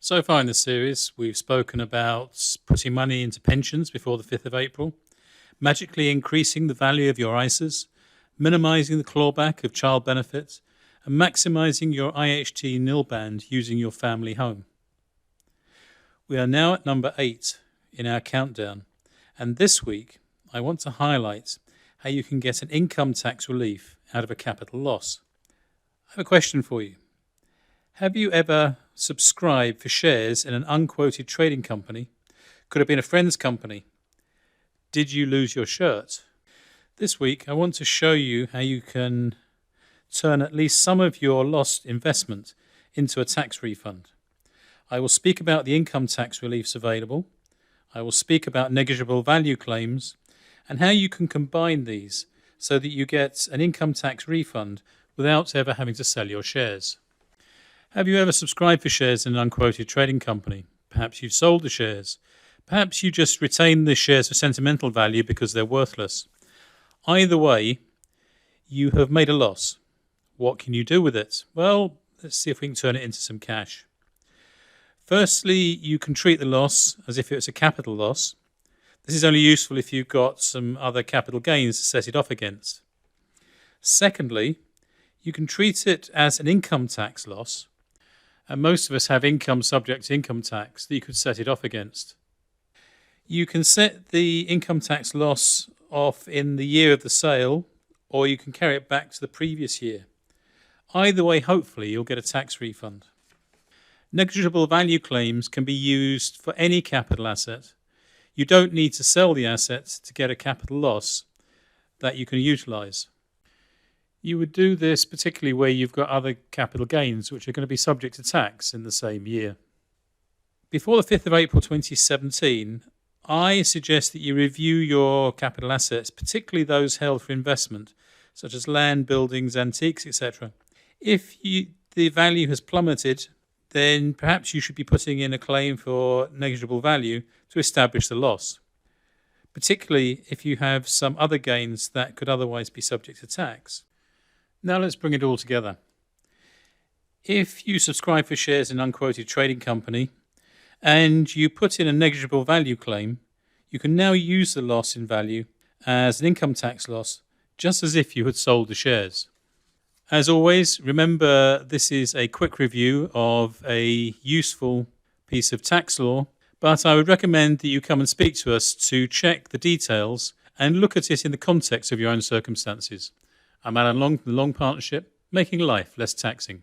So far in the series, we've spoken about putting money into pensions before the 5th of April, magically increasing the value of your ISAs, minimising the clawback of child benefits, and maximising your IHT nil band using your family home. We are now at number 8 in our countdown, and this week I want to highlight how you can get an income tax relief out of a capital loss. I have a question for you. Have you ever subscribed for shares in an unquoted trading company? Could have been a friend's company. Did you lose your shirt? This week I want to show you how you can turn at least some of your lost investment into a tax refund. I will speak about the income tax reliefs available. I will speak about negligible value claims and how you can combine these so that you get an income tax refund without ever having to sell your shares. Have you ever subscribed for shares in an unquoted trading company? Perhaps you've sold the shares. Perhaps you just retain the shares for sentimental value because they're worthless. Either way, you have made a loss. What can you do with it? Well, let's see if we can turn it into some cash. Firstly, you can treat the loss as if it was a capital loss. This is only useful if you've got some other capital gains to set it off against. Secondly, you can treat it as an income tax loss. And most of us have income subject to income tax that you could set it off against. You can set the income tax loss off in the year of the sale, or you can carry it back to the previous year. Either way, hopefully, you'll get a tax refund. Negligible value claims can be used for any capital asset. You don't need to sell the asset to get a capital loss that you can utilise. You would do this particularly where you've got other capital gains which are going to be subject to tax in the same year. Before the 5th of April 2017, I suggest that you review your capital assets, particularly those held for investment, such as land, buildings, antiques, etc. If the value has plummeted, then perhaps you should be putting in a claim for negligible value to establish the loss, particularly if you have some other gains that could otherwise be subject to tax. Now let's bring it all together. If you subscribe for shares in an unquoted trading company and you put in a negligible value claim, you can now use the loss in value as an income tax loss, just as if you had sold the shares. As always, remember this is a quick review of a useful piece of tax law, but I would recommend that you come and speak to us to check the details and look at it in the context of your own circumstances. I'm Alan Long from the Long Partnership, making life less taxing.